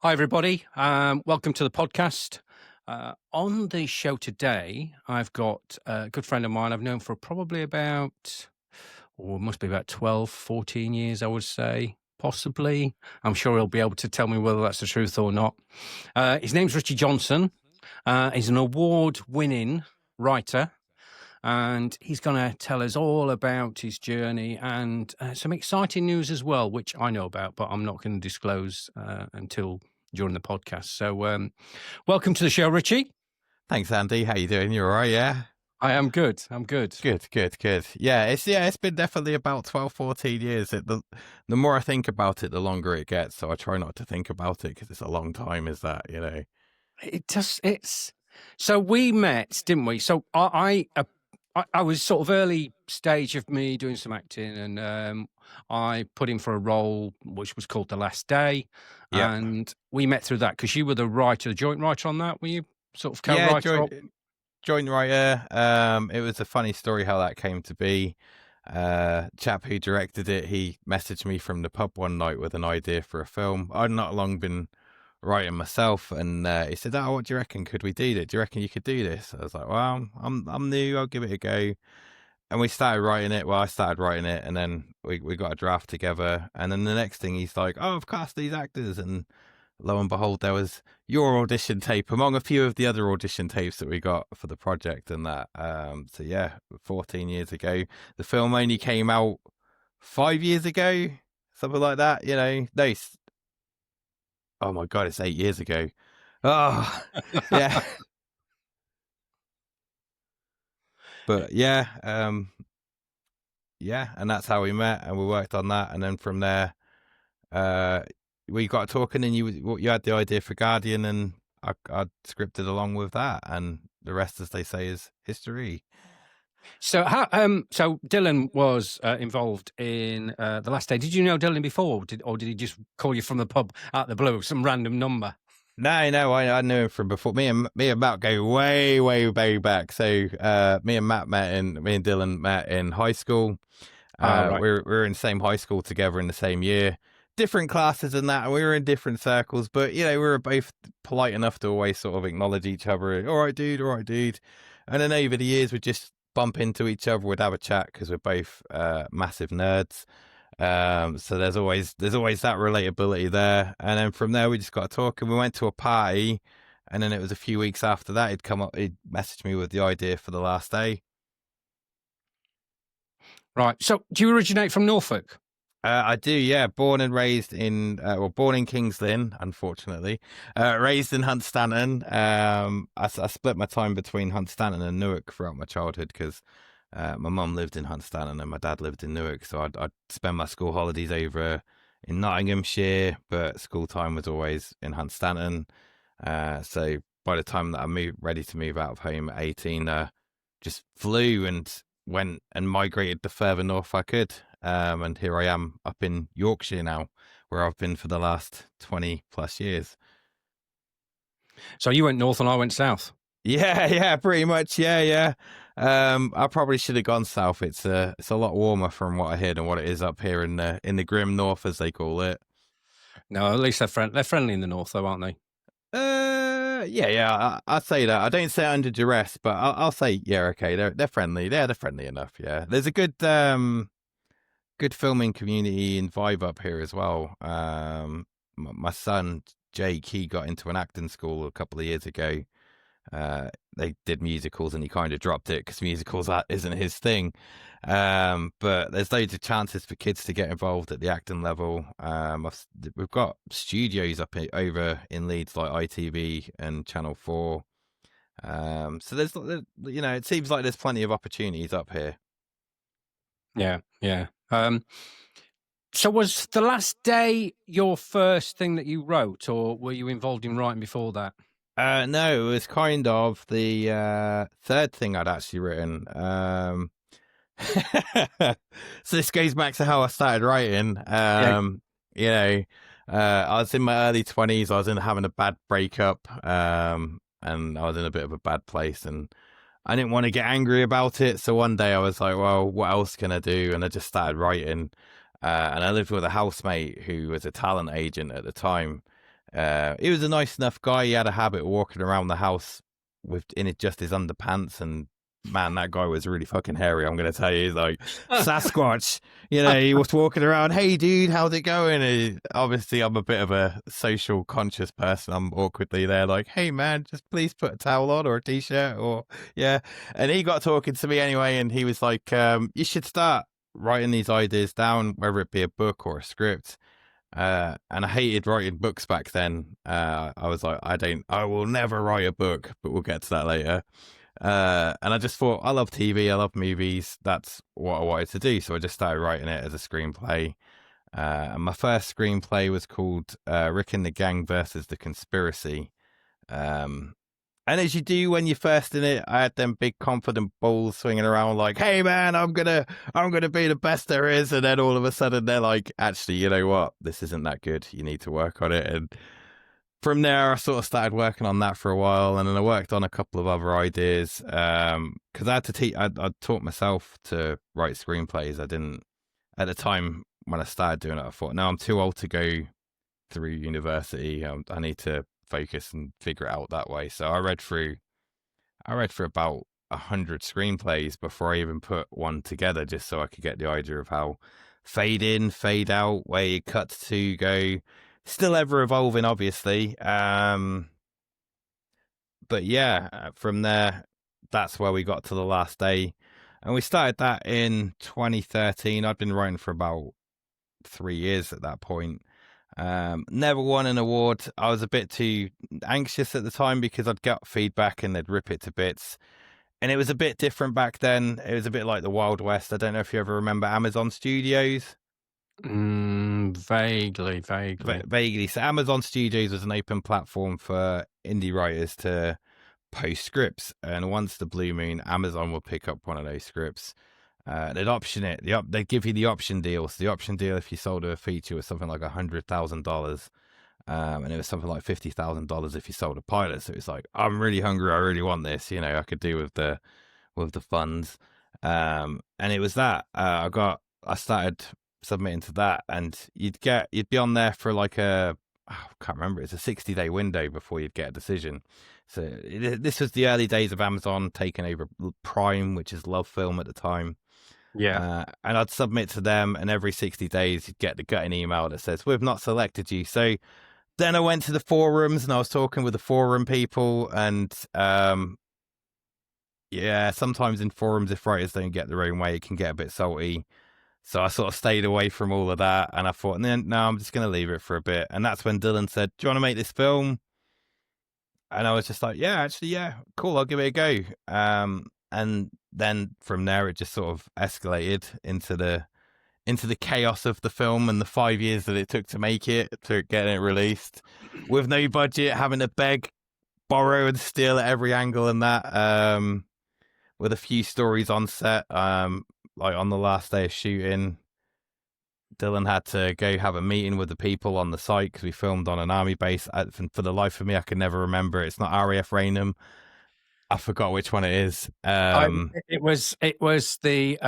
Hi, everybody. Welcome to the podcast. On the show today, I've got a good friend of mine I've known for probably about, it must be about 12, 14 years, I would say, possibly. I'm sure he'll be able to tell me whether that's the truth or not. His name's Ritchie Johnston. He's an award-winning writer, and he's going to tell us all about his journey and some exciting news as well, which I know about, but I'm not going to disclose until during the podcast. So welcome to the show, Ritchie. Thanks, Andy. How you doing? You all right? Yeah. I am good. I'm good. Good. Yeah, it's been definitely about 12, 14 years. The more I think about it, the longer it gets. So I try not to think about it because it's a long time, is that, It's so we met, didn't we? So I was sort of early stage of me doing some acting, and I put in for a role which was called The Last Day. Yep. And we met through that because you were the writer, the joint writer on that. Were you sort of Yeah, co-writer? joint writer. It was a funny story how that came to be. Chap who directed it, he messaged me from the pub one night with an idea for a film. I'd not long been writing myself, and he said, "Oh, what do you reckon? Could we do that? Do you reckon you could do this?" I was like, "Well, I'm new. I'll give it a go." And we started writing it. Well, I started writing it, and then we got a draft together. And then the next thing, he's like, "Oh, I've cast these actors," and lo and behold, there was your audition tape among a few of the other audition tapes that we got for the project. And that, so yeah, 14 years ago, the film only came out 5 years ago, something like that. No, oh my god, it's 8 years ago. Oh, yeah. But yeah, and that's how we met, and we worked on that, and then from there, we got talking, and you had the idea for Guardian, and I scripted along with that, and the rest, as they say, is history. So so Dylan was involved in The Last Day. Did you know Dylan before, or did he just call you from the pub out of the blue, some random number? No, I knew him from before. Me and Matt go way, way back. So me and Dylan met in high school. Right. We were in the same high school together in the same year. Different classes and that, and we were in different circles, but we were both polite enough to always sort of acknowledge each other. All right, dude. And then over the years, we'd just bump into each other, we'd have a chat because we're both massive nerds. So there's always that relatability there. And then from there, we just got talking. We went to a party, and then it was a few weeks after that, he'd messaged me with the idea for The Last Day. Right. So do you originate from Norfolk? I do, yeah. Born and raised born in Kings Lynn, unfortunately. Raised in Hunstanton. I split my time between Hunstanton and Newark throughout my childhood because my mum lived in Hunstanton and my dad lived in Newark. So I'd spend my school holidays over in Nottinghamshire, but school time was always in Hunstanton. So by the time that I ready to move out of home at 18, just flew and went and migrated the further north I could. And here I am up in Yorkshire now, where I've been for the last 20 plus years. So you went north and I went south. Yeah, pretty much. Yeah. I probably should have gone south. It's a lot warmer from what I hear than what it is up here in the grim north, as they call it. No, at least they're friendly in the north, though, aren't they? Yeah. I say that. I don't say it under duress, but I'll say okay. They're friendly. They're friendly enough. Yeah. There's a good filming community and vibe up here as well. My son Jake, he got into an acting school a couple of years ago. They did musicals and he kind of dropped it because musicals isn't his thing. But there's loads of chances for kids to get involved at the acting level. We've got studios over in Leeds like ITV and Channel 4. So there's, it seems like there's plenty of opportunities up here. Yeah. So was The Last Day your first thing that you wrote, or were you involved in writing before that? No, it was kind of the third thing I'd actually written. So this goes back to how I started writing. I was in my early 20s. I was having a bad breakup, and I was in a bit of a bad place, and I didn't want to get angry about it. So one day I was like, well, what else can I do? And I just started writing. And I lived with a housemate who was a talent agent at the time. He was a nice enough guy. He had a habit of walking around the house just his underpants, and man, that guy was really fucking hairy. I'm gonna tell you, he's like Sasquatch. He was walking around. Hey, dude, how's it going? And obviously, I'm a bit of a social conscious person. I'm awkwardly there, like, hey, man, just please put a towel on or a t-shirt or yeah. And he got talking to me anyway, and he was like, you should start writing these ideas down, whether it be a book or a script. And I hated writing books back then. I was like, I will never write a book, but we'll get to that later. And I just thought, I love TV, I love movies. That's what I wanted to do. So I just started writing it as a screenplay. And my first screenplay was called Rick and the Gang versus the Conspiracy. And as you do when you're first in it, I had them big confident balls swinging around like, hey man, I'm gonna be the best there is. And then all of a sudden they're like, actually, you know what? This isn't that good. You need to work on it. And from there, I sort of started working on that for a while. And then I worked on a couple of other ideas. Because I had to teach, I taught myself to write screenplays. I didn't, at the time when I started doing it, I thought, no, I'm too old to go through university. I need to focus and figure it out that way. So I read through about 100 screenplays before I even put one together, just so I could get the idea of how fade in, fade out, where you cut to go. Still ever evolving, obviously. But yeah, from there, that's where we got to The Last Day. And we started that in 2013. I'd been writing for about 3 years at that point. Never won an award. I was a bit too anxious at the time because I'd get feedback and they'd rip it to bits. And it was a bit different back then. It was a bit like the Wild West. I don't know if you ever remember Amazon Studios. Vaguely. Vaguely. So Amazon Studios was an open platform for indie writers to post scripts. And once the blue moon, Amazon would pick up one of those scripts. They'd option it. They'd give you the option deal. So the option deal, if you sold a feature, was something like $100,000. And it was something like $50,000 if you sold a pilot. So it's like, I'm really hungry. I really want this. I could do with the funds. And it was that I started submitting to that, and you'd be on there for like I can't remember. It's a 60-day window before you'd get a decision. So this was the early days of Amazon taking over Prime, which is Love Film at the time. Yeah. And I'd submit to them, and every 60 days you'd get the gutting email that says, we've not selected you. So then I went to the forums and I was talking with the forum people, and yeah, sometimes in forums, if writers don't get their own way, it can get a bit salty. So I sort of stayed away from all of that, and I thought, no, I'm just going to leave it for a bit. And that's when Dylan said, do you want to make this film? And I was just like, yeah, actually, yeah, cool, I'll give it a go. And then from there, it just sort of escalated into the chaos of the film and the 5 years that it took to make it, to get it released, with no budget, having to beg, borrow, and steal at every angle, and that, with a few stories on set. Like on the last day of shooting, Dylan had to go have a meeting with the people on the site because we filmed on an army base. For the life of me, I can never remember. It's not RAF Raynham. I forgot which one it is. It was the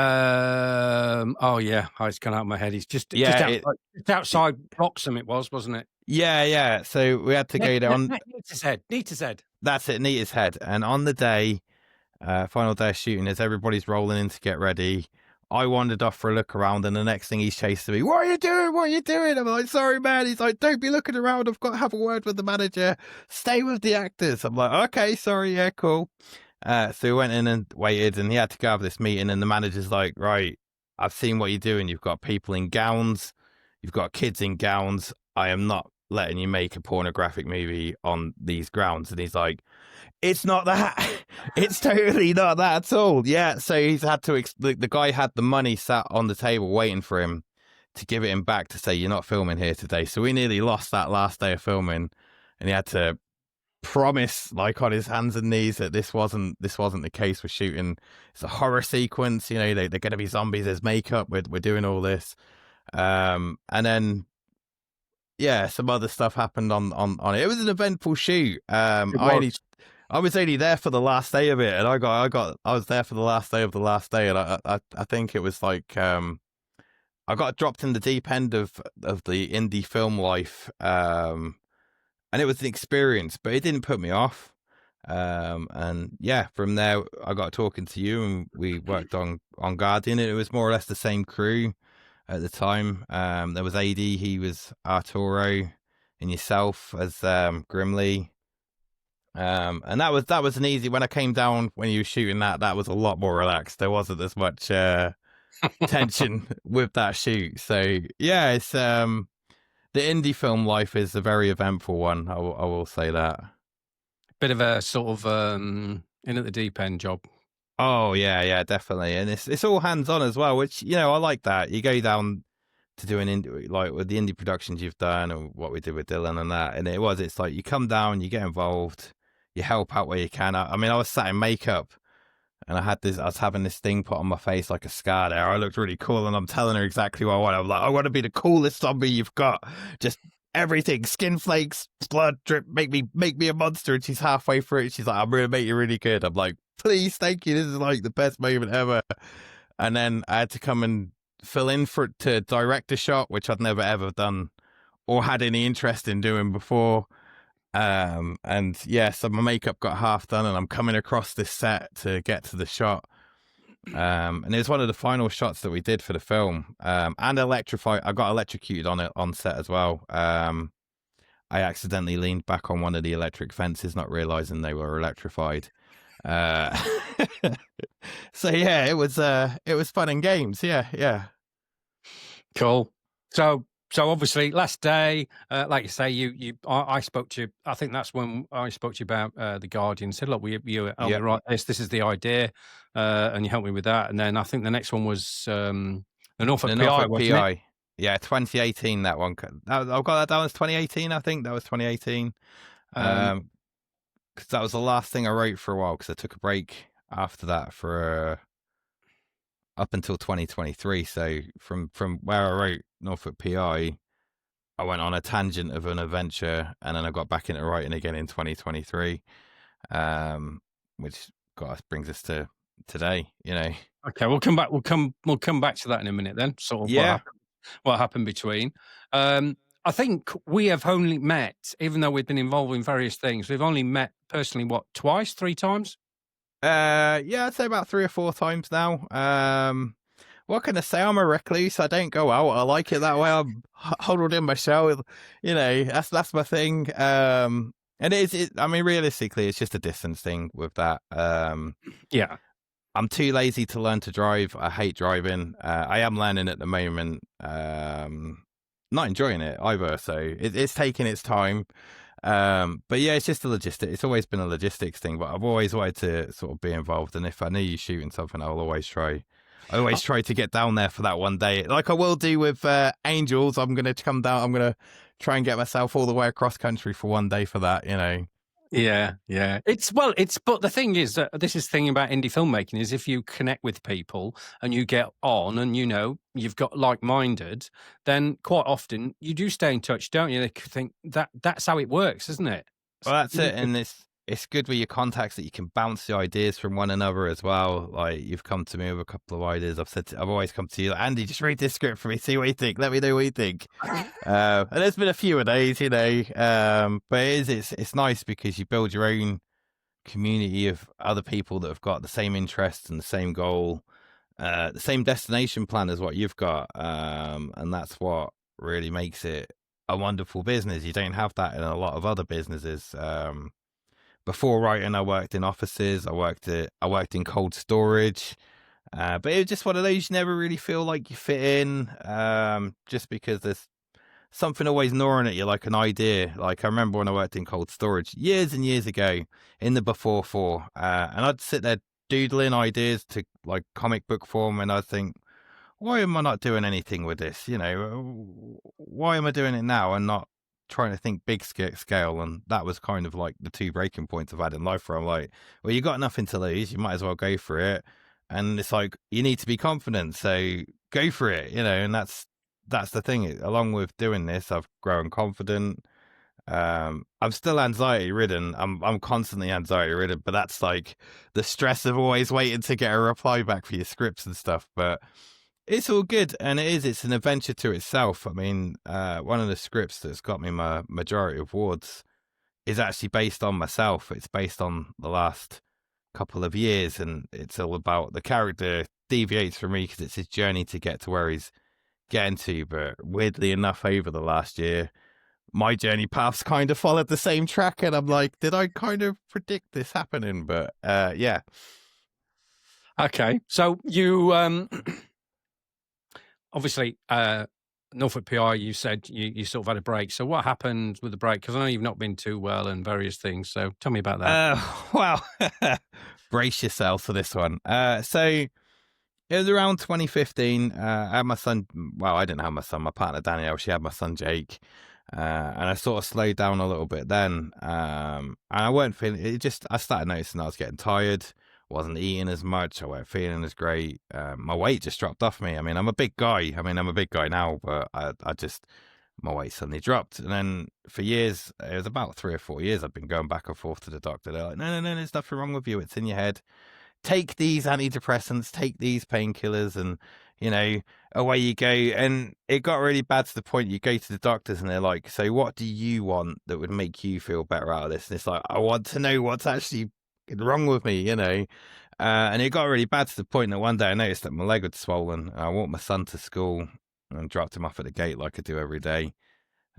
oh yeah, it's gone out of my head. It's just outside Bloxham. It wasn't it? Yeah. So we had to go there on Neater's Head. That's it, Neater's Head. And on the day, final day of shooting, as everybody's rolling in to get ready, I wandered off for a look around, and the next thing he's chasing me, what are you doing? I'm like, sorry, man. He's like, don't be looking around. I've got to have a word with the manager. Stay with the actors. I'm like, okay, sorry, yeah, cool. So we went in and waited, and he had to go have this meeting, and the manager's like, right, I've seen what you're doing. You've got people in gowns. You've got kids in gowns. I am not letting you make a pornographic movie on these grounds. And he's like, it's not that. It's totally not that at all. Yeah. So he's had to, the guy had the money sat on the table waiting for him to give it him back to say, you're not filming here today. So we nearly lost that last day of filming, and he had to promise, like on his hands and knees, that this wasn't the case. We're shooting, it's a horror sequence. They're going to be zombies. There's makeup. We're doing all this. And then, yeah, some other stuff happened on it. It was an eventful shoot. I was only there for the last day of it, and I was there for the last day of the last day, and I think it was like I got dropped in the deep end of the indie film life and it was an experience, but it didn't put me off. And yeah, from there I got talking to you, and we worked on Guardian. It was more or less the same crew at the time. There was AD, he was Arturo, and yourself as Grimly. And that was an easy. When I came down when you were shooting that was a lot more relaxed. There wasn't as much tension with that shoot. So yeah, it's the indie film life is a very eventful one. I will say that. Bit of a sort of in at the deep end job. Oh yeah, definitely, and it's all hands on as well, which I like that. You go down to do an indie, like with the indie productions you've done, or what we did with Dylan and that, and it's like you come down, you get involved, you help out where you can. I mean, I was sat in makeup, and I was having this thing put on my face like a scar there. I looked really cool, and I'm telling her exactly what I want. I'm like, I want to be the coolest zombie you've got. Just everything, skin flakes, blood drip, make me a monster. And she's halfway through it. She's like, I'm going to make you really good. I'm like, please, thank you. This is like the best moment ever. And then I had to come and fill in to direct a shot, which I'd never ever done or had any interest in doing before. And yeah, so my makeup got half done, and I'm coming across this set to get to the shot. And it was one of the final shots that we did for the film. And electrified. I got electrocuted on it on set as well. I accidentally leaned back on one of the electric fences, not realizing they were electrified. So yeah, it was fun and games. Yeah. Cool. So obviously, last day, like you say, I spoke to you. I think that's when I spoke to you about the Guardian. Said, look, you help me write this. This is the idea, and you helped me with that. And then I think the next one was the Norfolk PI. Wasn't it? Yeah, 2018. That one. I've got that down as 2018. I think that was 2018. Because that was the last thing I wrote for a while. Because I took a break after that for up until 2023. So from where I wrote Norfolk PI, I went on a tangent of an adventure, and then I got back into writing again in 2023, which brings us to today. Okay, we'll come back. We'll come back to that in a minute. Then, sort of what happened between. I think we have only met, even though we've been involved in various things. We've only met personally, twice, 3 times? Yeah, I'd say about 3 or 4 times now. What can I say? I'm a recluse. I don't go out. I like it that way. I'm huddled in my shell. That's my thing. And I mean, realistically, it's just a distance thing with that. Yeah. I'm too lazy to learn to drive. I hate driving. I am learning at the moment. Not enjoying it either. So it's taking its time. But yeah, it's just a logistic. It's always been a logistics thing, but I've always wanted to sort of be involved. And if I knew you shooting something, I'll always try. I always try to get down there for that one day, like I will do with Angels. I'm going to come down. I'm going to try and get myself all the way across country for one day for that. Yeah. But the thing is that this is the thing about indie filmmaking is if you connect with people and you get on and you've got like-minded, then quite often you do stay in touch, don't you? They think that's how it works, isn't it? Well, that's it, and it's good with your contacts that you can bounce the ideas from one another as well. Like you've come to me with a couple of ideas. I've always come to you, Andy, just read this script for me, see what you think. Let me know what you think. And there's been a few of those, but it's nice because you build your own community of other people that have got the same interests and the same goal, the same destination plan as what you've got, and that's what really makes it a wonderful business. You don't have that in a lot of other businesses. Before writing, I worked in offices. I worked in cold storage, but it was just one of those you never really feel like you fit in, just because there's something always gnawing at you, like an idea. Like I remember when I worked in cold storage years and years ago in the before 4, and I'd sit there doodling ideas to like comic book form, and I'd think, why am I not doing anything with this? Why am I doing it now and not trying to think big scale? And that was kind of like the 2 breaking points I've had in life where I'm like, well, you got nothing to lose, you might as well go for it. And it's like, you need to be confident, so go for it, and that's the thing. Along with doing this, I've grown confident. I'm still anxiety ridden. I'm constantly anxiety ridden, but that's like the stress of always waiting to get a reply back for your scripts and stuff. But it's all good, and it's an adventure to itself. I mean, one of the scripts that's got me my majority of awards is actually based on myself. It's based on the last couple of years, and it's all about the character deviates from me because it's his journey to get to where he's getting to. But weirdly enough, over the last year, my journey paths kind of followed the same track, and I'm like, did I kind of predict this happening? But yeah. Okay, so you obviously Norfolk PI. You said you sort of had a break. So what happened with the break? Because I know you've not been too well and various things. So tell me about that. Well, brace yourself for this one. So it was around 2015. I had my son. Well, I didn't have my son. My partner Danielle, she had my son Jake, and I sort of slowed down a little bit then. And I weren't feeling it. Just I started noticing I was getting tired. Wasn't eating as much. I weren't feeling as great. My weight just dropped off me. I mean, I'm a big guy. I'm a big guy now, but I just my weight suddenly dropped. And then for years, it was about 3 or 4 years, I've been going back and forth to the doctor. They're like, no, there's nothing wrong with you. It's in your head. Take these antidepressants, take these painkillers, and, away you go. And it got really bad to the point you go to the doctors and they're like, so what do you want that would make you feel better out of this? And it's like, I want to know what's actually wrong with me, and it got really bad to the point that one day I noticed that my leg had swollen. I walked my son to school and dropped him off at the gate like I do every day.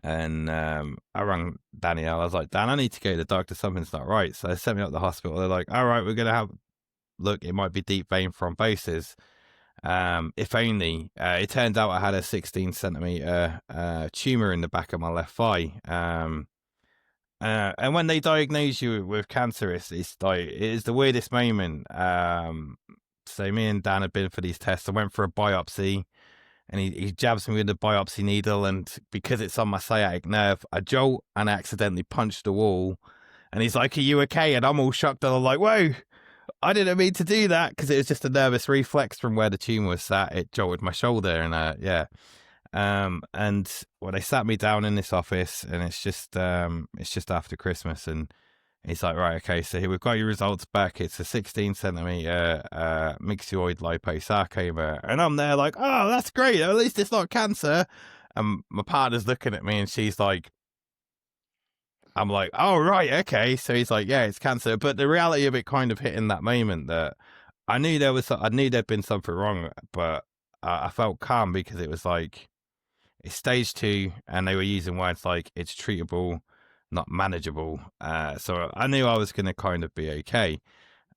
And I rang Danielle. I was like, Dan, I need to go to the doctor. Something's not right. So they sent me up to the hospital. They're like, all right, we're going to look, it might be deep vein thrombosis. If only. It turned out I had a 16 centimeter tumor in the back of my left thigh. And when they diagnose you with cancer, it's like, it is the weirdest moment. So me and Dan had been for these tests. I went for a biopsy, and he jabs me with a biopsy needle, and because it's on my sciatic nerve, I jolt and I accidentally punched the wall. And he's like, are you okay? And I'm all shocked, and I'm like, whoa, I didn't mean to do that, because it was just a nervous reflex from where the tumor was sat. It jolted my shoulder, and yeah. And well, they sat me down in this office, and it's just after Christmas, and he's like, right, okay, so here we've got your results back. It's a 16 centimeter myxoid liposarcoma, and I'm there like, oh, that's great. At least it's not cancer. And my partner's looking at me, and she's like, I'm like, oh, right, okay. So he's like, yeah, it's cancer. But the reality of it kind of hit in that moment that I knew there'd been something wrong, but I felt calm because it was like, it's stage 2, and they were using words like it's treatable, not manageable. So I knew I was going to kind of be okay.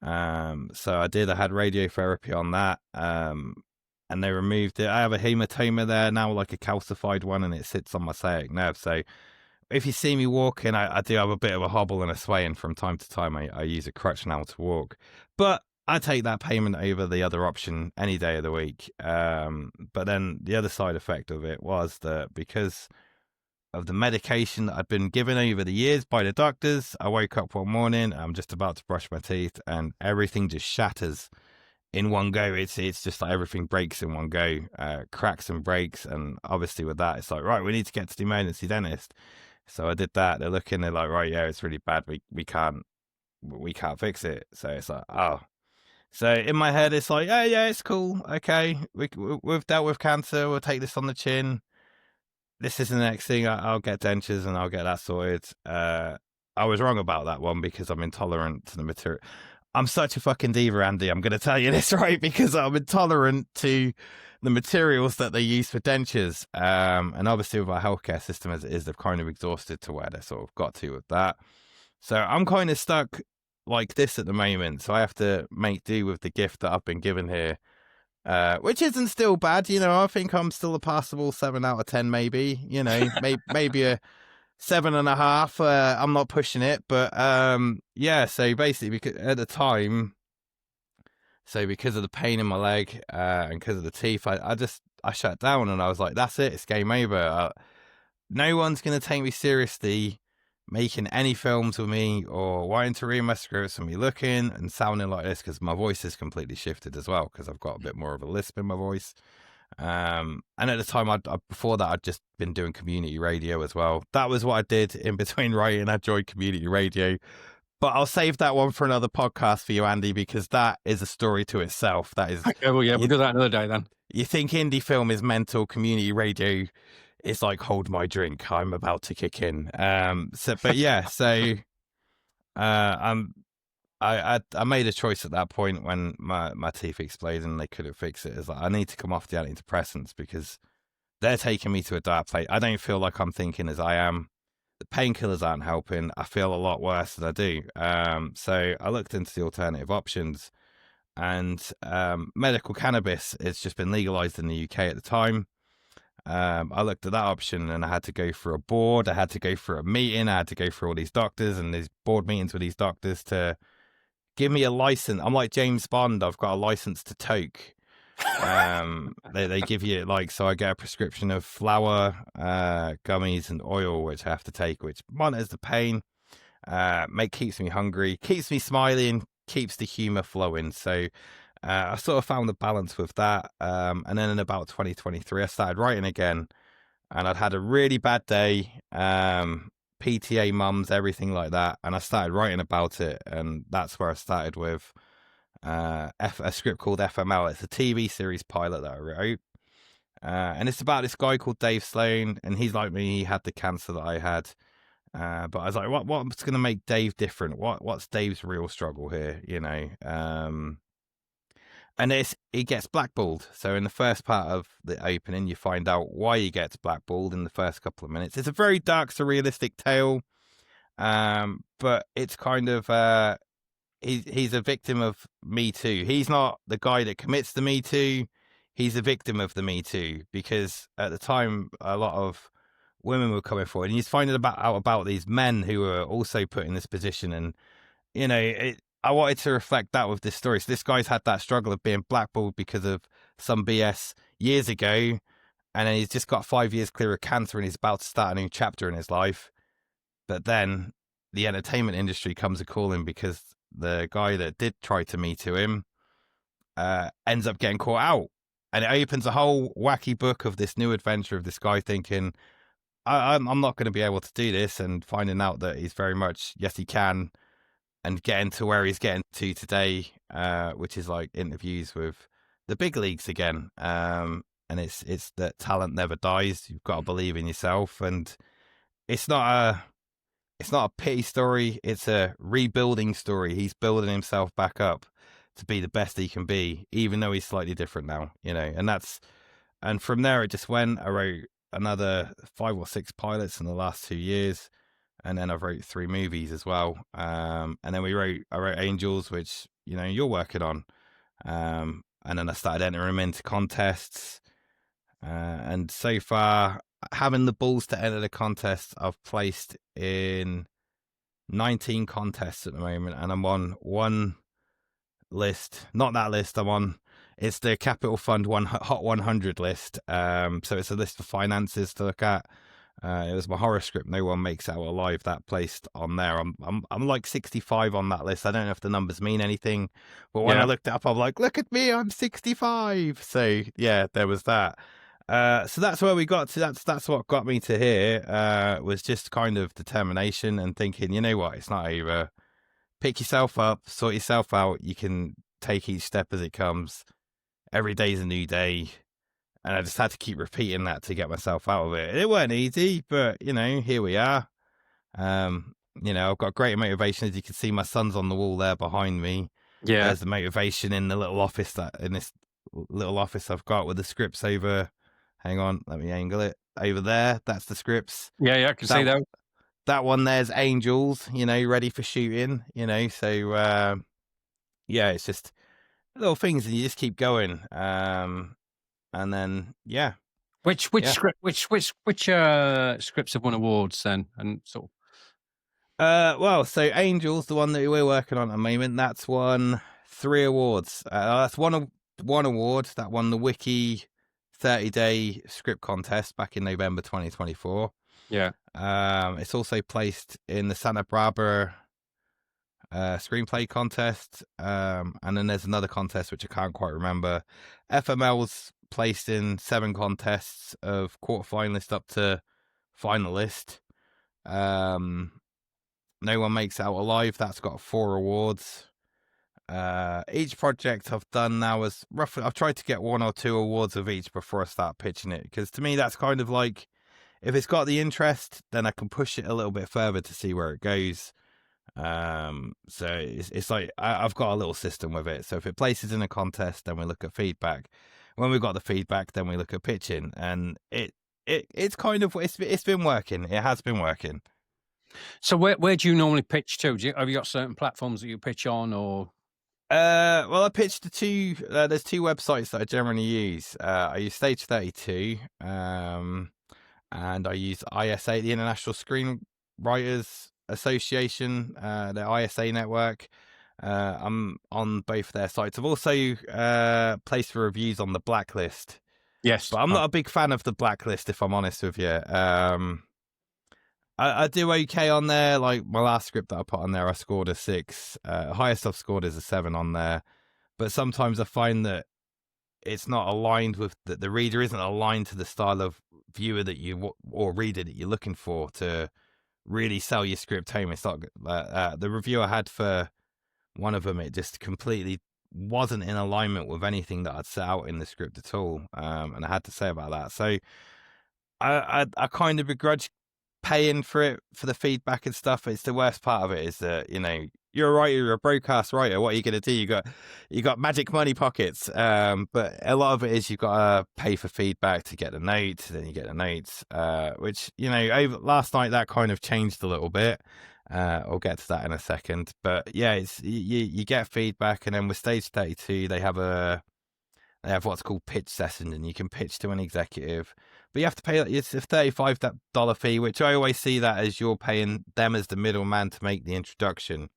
So I had radiotherapy on that. And they removed it. I have a hematoma there now, like a calcified one, and it sits on my sciatic nerve. So if you see me walking, I do have a bit of a hobble and a sway, and from time to time I use a crutch now to walk. But I take that payment over the other option any day of the week. But then the other side effect of it was that because of the medication that I'd been given over the years by the doctors, I woke up one morning, I'm just about to brush my teeth, and everything just shatters in one go. It's just like everything breaks in one go, cracks and breaks. And obviously with that, it's like, right, we need to get to the emergency dentist. So I did that. They're looking, they're like, right, yeah, it's really bad. We can't fix it. So it's like, oh. So in my head, it's like, yeah, it's cool. Okay, we've dealt with cancer. We'll take this on the chin. This is the next thing. I'll get dentures and I'll get that sorted. I was wrong about that one because I'm intolerant to the material. I'm such a fucking diva, Andy. I'm going to tell you this, right? Because I'm intolerant to the materials that they use for dentures. And obviously with our healthcare system as it is, they've kind of exhausted to where they sort of got to with that. So I'm kind of stuck like this at the moment. So I have to make do with the gift that I've been given here, which isn't still bad. I think I'm still a passable 7 out of 10, maybe, maybe a 7.5. I'm not pushing it, but yeah. So basically, because at the time, because of the pain in my leg and because of the teeth, I shut down, and I was like, that's it, it's game over. No one's gonna take me seriously making any films with me or wanting to read my scripts and me looking and sounding like this, because my voice has completely shifted as well, because I've got a bit more of a lisp in my voice. And at the time, before that, I'd just been doing community radio as well. That was what I did in between writing. I joined community radio, but I'll save that one for another podcast for you, Andy, because that is a story to itself. That is, okay, well, yeah, we'll do that another day then. You think indie film is mental, community radio it's like, hold my drink, I'm about to kick in. But yeah, so I'm I made a choice at that point when my teeth exploded and they couldn't fix it. It's like, I need to come off the antidepressants because they're taking me to a dark place. I don't feel like I'm thinking as I am. The painkillers aren't helping. I feel a lot worse than I do. So I looked into the alternative options, and medical cannabis has just been legalized in the UK at the time. I looked at that option and I had to go through a board. I had to go through a meeting. I had to go through all these doctors and these board meetings with these doctors to give me a license. I'm like James Bond. I've got a license to toke. They give you like, so I get a prescription of flour, gummies and oil, which I have to take, which monitors the pain, keeps me hungry, keeps me smiling, keeps the humor flowing. So I sort of found the balance with that. And then in about 2023, I started writing again, and I'd had a really bad day. PTA mums, everything like that. And I started writing about it. And that's where I started with a script called FML. It's a TV series pilot that I wrote. And it's about this guy called Dave Sloan. And he's like me, he had the cancer that I had. But I was like, what's going to make Dave different? What's Dave's real struggle here? You know? And he gets blackballed. So in the first part of the opening, you find out why he gets blackballed in the first couple of minutes. It's a very dark, surrealistic tale, but it's kind of he's a victim of Me Too. He's not the guy that commits the Me Too. He's a victim of the Me Too, because at the time a lot of women were coming forward, and he's finding out about these men who were also put in this position. And you know, I wanted to reflect that with this story. So this guy's had that struggle of being blackballed because of some BS years ago, and then he's just got 5 years clear of cancer, and he's about to start a new chapter in his life. But then the entertainment industry comes a calling because the guy that did try to Me Too him ends up getting caught out, and it opens a whole wacky book of this new adventure of this guy thinking, I'm not going to be able to do this, and finding out that he's very much, yes, he can. And getting to where he's getting to today, which is like interviews with the big leagues again. And it's that talent never dies. You've got to believe in yourself, and it's not a pity story. It's a rebuilding story. He's building himself back up to be the best he can be, even though he's slightly different now. You know, and from there it just went. I wrote another 5 or 6 pilots in the last 2 years. And then I wrote 3 movies as well. And then I wrote Angels, which, you know, you're working on. And then I started entering them into contests. And so far, having the balls to enter the contest, I've placed in 19 contests at the moment. And I'm on one list, not that list, it's the Capital Fund Hot 100 list. So it's a list of finances to look at. It was my horror script, No One Makes It Out Alive, that placed on there. I'm like 65 on that list. I don't know if the numbers mean anything, but when I looked it up, I'm like, look at me, I'm 65. So yeah, there was that. So that's where we got to. That's what got me to here. Was just kind of determination and thinking, you know what, it's not over. Pick yourself up, sort yourself out. You can take each step as it comes. Every day's a new day. And I just had to keep repeating that to get myself out of it. It weren't easy, but, you know, here we are. You know, I've got great motivation. As you can see, my son's on the wall there behind me. Yeah. There's the motivation in the little office I've got with the scripts over. Hang on, let me angle it. Over there, that's the scripts. Yeah, I can see that. That one there's Angels, you know, ready for shooting, you know. So, yeah, it's just little things and you just keep going. And then, yeah. Which scripts have won awards then, and sort of? Well, so Angels, the one that we're working on at the moment, that's won 3 awards. That's one award that won the Wiki 30-day script contest back in November 2024. Yeah. It's also placed in the Santa Barbara screenplay contest, and then there's another contest which I can't quite remember. FML's placed in 7 contests of quarterfinalist up to finalist. No One Makes It Out Alive, that's got 4 awards. Each project I've done now is roughly, I've tried to get 1 or 2 awards of each before I start pitching it, because to me that's kind of like, if it's got the interest, then I can push it a little bit further to see where it goes. So it's like I've got a little system with it. So if it places in a contest, then we look at feedback. When we've got the feedback, then we look at pitching, and it's kind of it's been working. It has been working. So where do you normally pitch to? Have you got certain platforms that you pitch on, or? Well, I pitched to two. There's two websites that I generally use. I use Stage 32, and I use ISA, the International Screenwriters Association, the ISA network. I'm on both their sites. I've also placed for reviews on the Blacklist, Yes, but I'm not a big fan of the Blacklist, if I'm honest with you. I do okay on there. Like my last script that I put on there, I scored a 6. Highest I've scored is a 7 on there. But sometimes I find that it's not aligned with the reader isn't aligned to the style of viewer that you or reader that you're looking for to really sell your script home. It's not the review I had for one of them. It just completely wasn't in alignment with anything that I'd set out in the script at all. And I had to say about that. So I kind of begrudge paying for it for the feedback and stuff. It's the worst part of it is that, you know, you're a writer, you're a broadcast writer. What are you going to do? You got magic money pockets. But a lot of it is you've got to pay for feedback to get the notes. Then you get the notes, which, you know, last night that kind of changed a little bit. I'll get to that in a second. But yeah, it's you get feedback, and then with Stage 32, they have what's called pitch sessions, and you can pitch to an executive, but you have to pay it's a $35 fee, which I always see that as you're paying them as the middleman to make the introduction,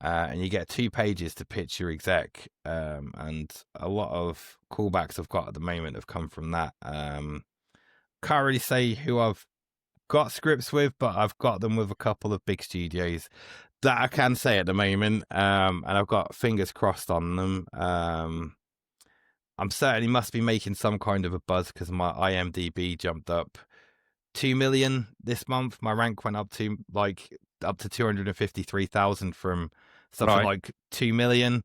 and you get 2 pages to pitch your exec, and a lot of callbacks I've got at the moment have come from that. Can't really say who I've got scripts with, but I've got them with a couple of big studios that I can say at the moment, and I've got fingers crossed on them. I'm certainly must be making some kind of a buzz because my IMDb jumped up 2 million this month. My rank went up to 253,000 from something like 2 million.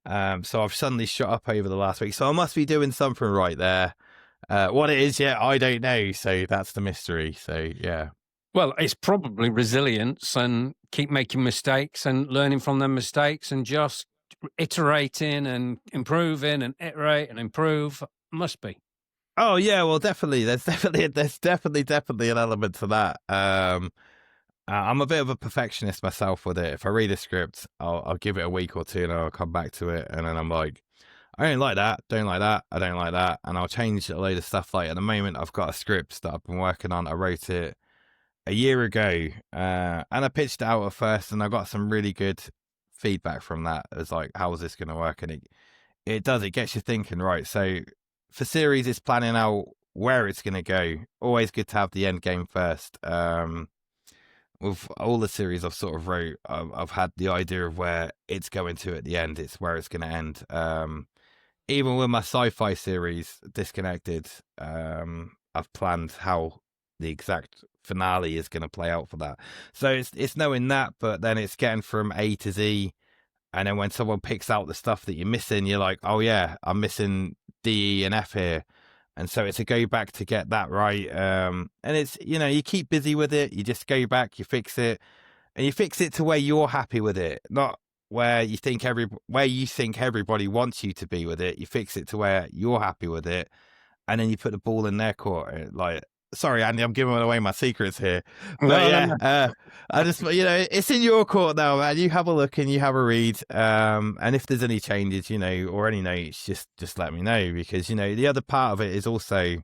So I've suddenly shot up over the last week. So I must be doing something right there. What it is yet, I don't know. So that's the mystery. So yeah. Well, it's probably resilience and keep making mistakes and learning from them mistakes and just iterating and improving and iterate and improve. Must be. Oh yeah, well definitely. There's definitely an element to that. I'm a bit of a perfectionist myself with it. If I read a script, I'll give it a week or two and I'll come back to it, and then I'm like, I don't like that, I don't like that, and I'll change a load of stuff. Like at the moment, I've got a script that I've been working on. I wrote it a year ago, and I pitched it out at first, and I got some really good feedback from that. It was like, how is this going to work? And it gets you thinking, right? So for series, it's planning out where it's going to go. Always good to have the end game first. With all the series I've sort of wrote, I've had the idea of where it's going to at the end. It's where it's going to end. Even with my sci-fi series, Disconnected, I've planned how the exact finale is going to play out for that. So it's knowing that, but then it's getting from A to Z, and then when someone picks out the stuff that you're missing, you're like, oh yeah, I'm missing D, E, and F here, and so it's a go back to get that right. And it's, you know, you keep busy with it, you just go back, you fix it, and you fix it to where you're happy with it, not where you think everybody wants you to be with it. You fix it to where you're happy with it, and then you put the ball in their court. Like, sorry, Andy, I'm giving away my secrets here. But no. I just, you know, it's in your court now, man. You have a look and you have a read. And if there's any changes, you know, or any notes, just let me know, because, you know, the other part of it is also,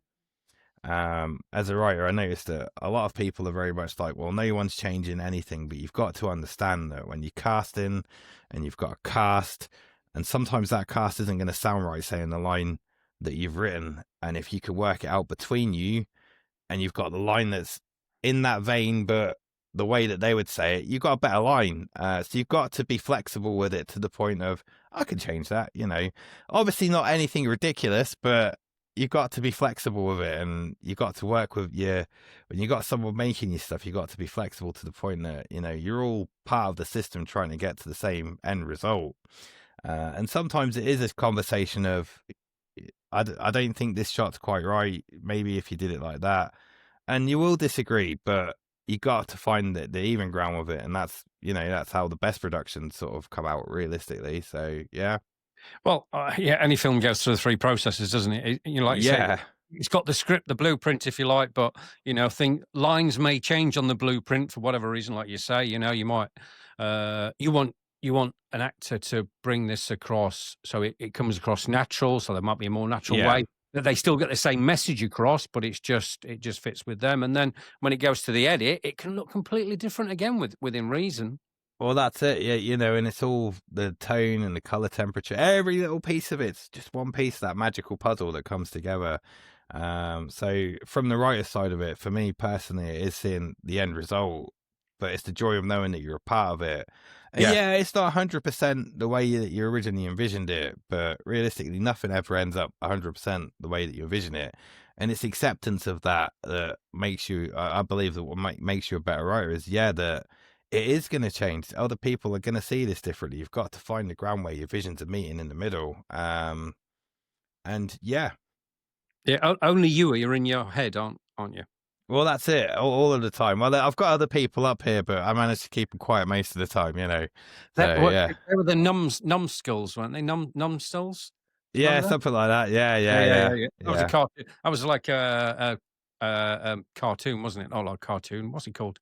as a writer, I noticed that a lot of people are very much like, well, no one's changing anything, but you've got to understand that when you're casting and you've got a cast, and sometimes that cast isn't going to sound right, saying the line that you've written. And if you could work it out between you, and you've got the line that's in that vein, but the way that they would say it, you've got a better line. So you've got to be flexible with it to the point of, I can change that, you know. Obviously not anything ridiculous, but you've got to be flexible with it, and you've got to work with when you got someone making your stuff, you've got to be flexible to the point that, you know, you're all part of the system trying to get to the same end result. And sometimes it is this conversation of, I don't think this shot's quite right. Maybe if you did it like that. and you will disagree, but you got to find the even ground with it, and that's that's how the best productions sort of come out realistically. So yeah, Well, yeah, any film goes through the three processes, doesn't it? Like you say, yeah. it's got the script, the blueprint, if you like, but lines may change on the blueprint for whatever reason. Like you say, you might you want an actor to bring this across so it comes across natural. So there might be a more natural Yeah. way that they still get the same message across, but it just fits with them. And then when it goes to the edit, it can look completely different again within reason. Well, that's it. Yeah, and it's all the tone and the color temperature. Every little piece of it's just one piece of that magical puzzle that comes together. So from the writer's side of it, for me personally, it is seeing the end result, but it's the joy of knowing that you're a part of it. And yeah, it's not 100% the way that you originally envisioned it, but realistically, nothing ever ends up 100% the way that you envision it. And it's acceptance of that that makes you, I believe that what makes you a better writer is, that it is going to change. Other people are going to see this differently. You've got to find the ground where your visions are meeting in the middle. And yeah. Yeah, only you're in your head, aren't you? Well, that's it. All of the time. Well, I've got other people up here, but I managed to keep them quiet most of the time. So yeah. They were the numbskulls, weren't they? Numbskulls. Yeah, something like that. Yeah. That was a cartoon. That was like a cartoon, wasn't it? Not like a cartoon. What's it called?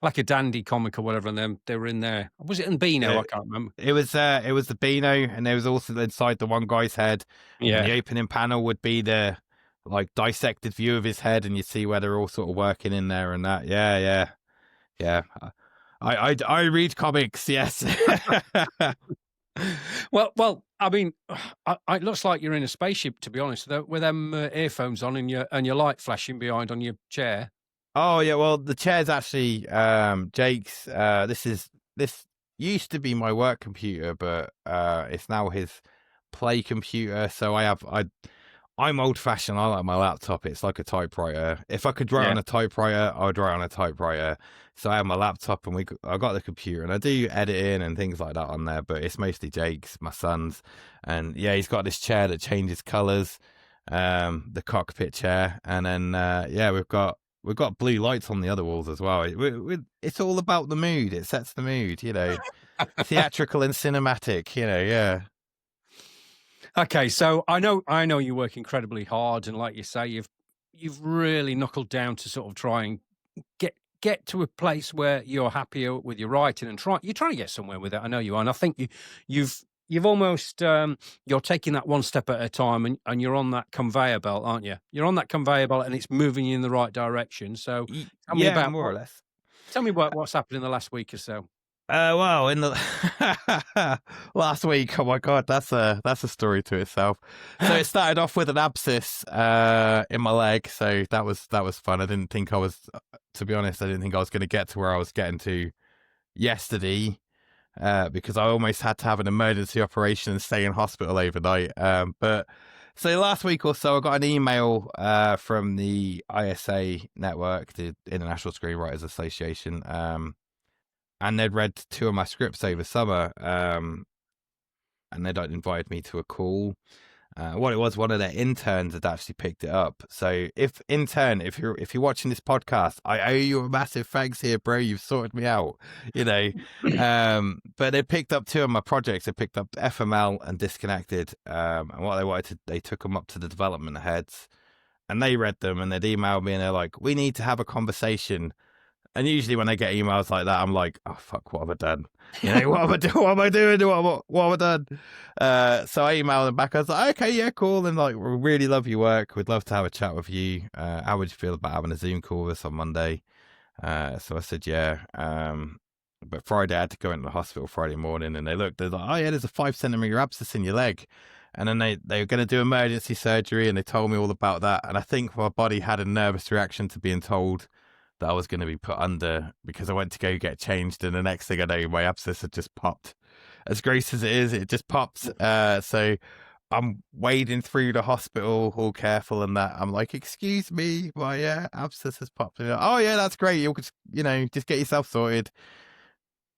Like a dandy comic or whatever. And then they were in there. Was it in Beano? Yeah. I can't remember. It was the Beano, and there was also inside the one guy's head. Yeah. And the opening panel would be the like dissected view of his head, and you see where they're all sort of working in there and that. Yeah. I read comics. Yes. Well. I mean, it looks like you're in a spaceship, to be honest, with them earphones on and your light flashing behind on your chair. Oh yeah, well the chair's actually Jake's. This used to be my work computer, but it's now his play computer. So I'm old fashioned. I like my laptop. It's like a typewriter. If I could write on a typewriter, I would write on a typewriter. So I have my laptop, and I got the computer, and I do editing and things like that on there. But it's mostly Jake's, my son's, and yeah, he's got this chair that changes colors, the cockpit chair, and then we've got blue lights on the other walls as well. It's all about the mood. It sets the mood, theatrical and cinematic, yeah. Okay, so I know you work incredibly hard, and like you say, you've really knuckled down to sort of try and get to a place where you're happier with your writing, and you're trying to get somewhere with it. I know you are, and I think you've almost you're taking that one step at a time, and you're on that conveyor belt, aren't you? You're on that conveyor belt, and it's moving you in the right direction. So tell me about more or less. Tell me what's happened in the last week or so. Well, in the last week, oh my god, that's a story to itself. So it started off with an abscess in my leg, so that was fun. I didn't think I was, to be honest, I didn't think I was going to get to where I was getting to yesterday, because I almost had to have an emergency operation and stay in hospital overnight. But so last week or so, I got an email from the ISA network, the International Screenwriters Association. And they'd read 2 of my scripts over summer, and they'd invited me to a call. What it was, one of their interns had actually picked it up. So if you're watching this podcast, I owe you a massive thanks here, bro. You've sorted me out, But they picked up 2 of my projects. They picked up FML and Disconnected. And what they wanted they took them up to the development heads, and they read them, and they'd emailed me, and they're like, "We need to have a conversation." And usually when I get emails like that, I'm like, oh, fuck, what have I done? What am I doing? What am I doing? What have I done? So I emailed them back. I was like, okay, yeah, cool. And like, we really love your work. We'd love to have a chat with you. How would you feel about having a Zoom call with us on Monday? So I said, yeah. But Friday, I had to go into the hospital Friday morning, and they're like, oh yeah, there's a 5-centimeter abscess in your leg. And then they were going to do emergency surgery, and they told me all about that. And I think my body had a nervous reaction to being told that I was going to be put under, because I went to go get changed, and the next thing I know, my abscess had just popped. As gross as it is, it just pops. So I'm wading through the hospital, all careful, and that I'm like, "Excuse me, my abscess has popped." And oh yeah, that's great. You'll just just get yourself sorted.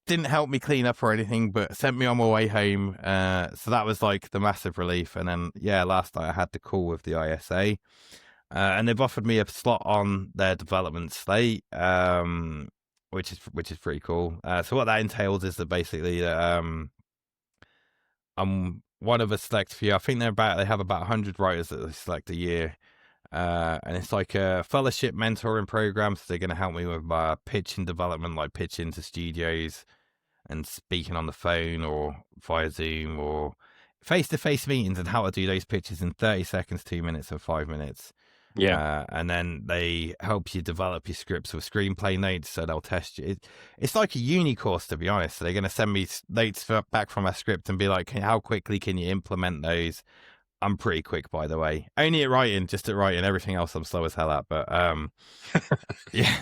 Didn't help me clean up or anything, but sent me on my way home. So that was like the massive relief. And then last night I had the call with the ISA. and they've offered me a slot on their development slate, which is pretty cool. So what that entails is that basically I'm one of a select few. I think they have about 100 writers that they select a year. And it's like a fellowship mentoring program. So they're going to help me with my pitching development, like pitching to studios and speaking on the phone or via Zoom or face-to-face meetings, and how to do those pitches in 30 seconds, 2 minutes, or 5 minutes. Yeah. And then they help you develop your scripts with screenplay notes. So they'll test you. It's like a uni course, to be honest. So they're going to send me notes back from a script and be like, how quickly can you implement those? I'm pretty quick, by the way. Only at writing, just at writing. Everything else I'm slow as hell at. But yeah.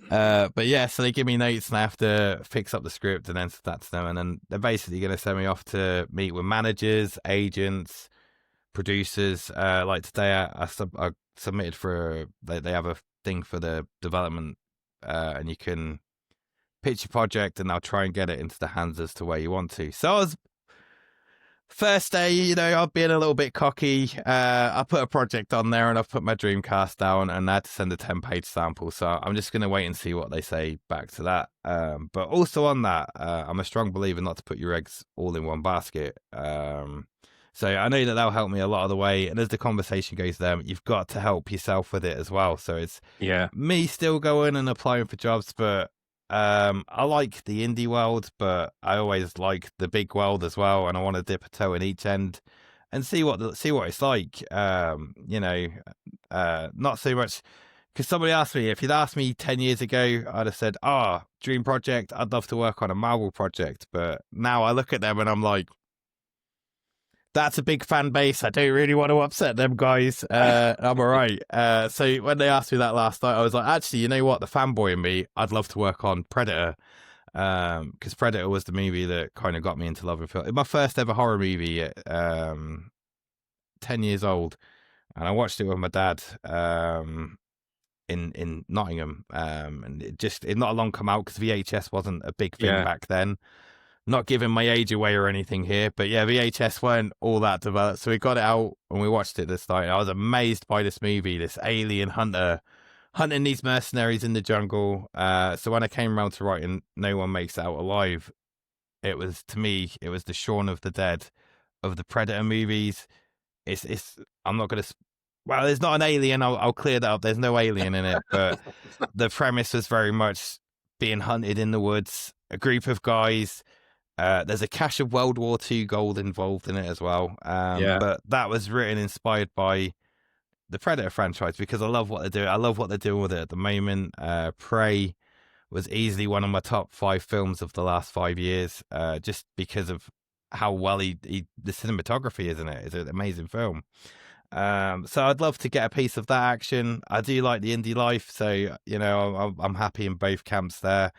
But yeah, so they give me notes and I have to fix up the script and then send that to them. And then they're basically going to send me off to meet with managers, agents, producers. Like today, I submitted for, they have a thing for the development, and you can pitch your project and they'll try and get it into the hands as to where you want to. So I was, first day, I'm being a little bit cocky. I put a project on there and I've put my dream cast down and I had to send a 10-page sample. So I'm just going to wait and see what they say back to that. But also on that, I'm a strong believer not to put your eggs all in one basket. So I know that that'll help me a lot of the way. And as the conversation goes there, you've got to help yourself with it as well. So it's me still going and applying for jobs, but I like the indie world, but I always like the big world as well, and I want to dip a toe in each end and see what it's like. Not so much because somebody asked me, if you'd asked me 10 years ago, I'd have said, dream project, I'd love to work on a Marvel project. But now I look at them and I'm like, that's a big fan base. I don't really want to upset them guys. I'm all right. So when they asked me that last night, I was like, actually, you know what? The fanboy in me, I'd love to work on Predator. Because Predator was the movie that kind of got me into loving film. My first ever horror movie at 10 years old. And I watched it with my dad in Nottingham. And it not long come out because VHS wasn't a big thing back then. Not giving my age away or anything here, but yeah, VHS weren't all that developed. So we got it out and we watched it this night. I was amazed by this movie, this alien hunter hunting these mercenaries in the jungle. So when I came around to writing No One Makes It Out Alive, it was, to me, it was the Shaun of the Dead of the Predator movies. I'm not going to, well, there's not an alien. I'll clear that up. There's no alien in it, but the premise was very much being hunted in the woods, a group of guys. There's a cache of World War II gold involved in it as well. But that was written inspired by the Predator franchise because I love what they're doing. I love what they're doing with it at the moment. Prey was easily one of my top 5 films of the last 5 years, just because of how well the cinematography is in it. It's an amazing film. So I'd love to get a piece of that action. I do like the indie life, so I'm happy in both camps there.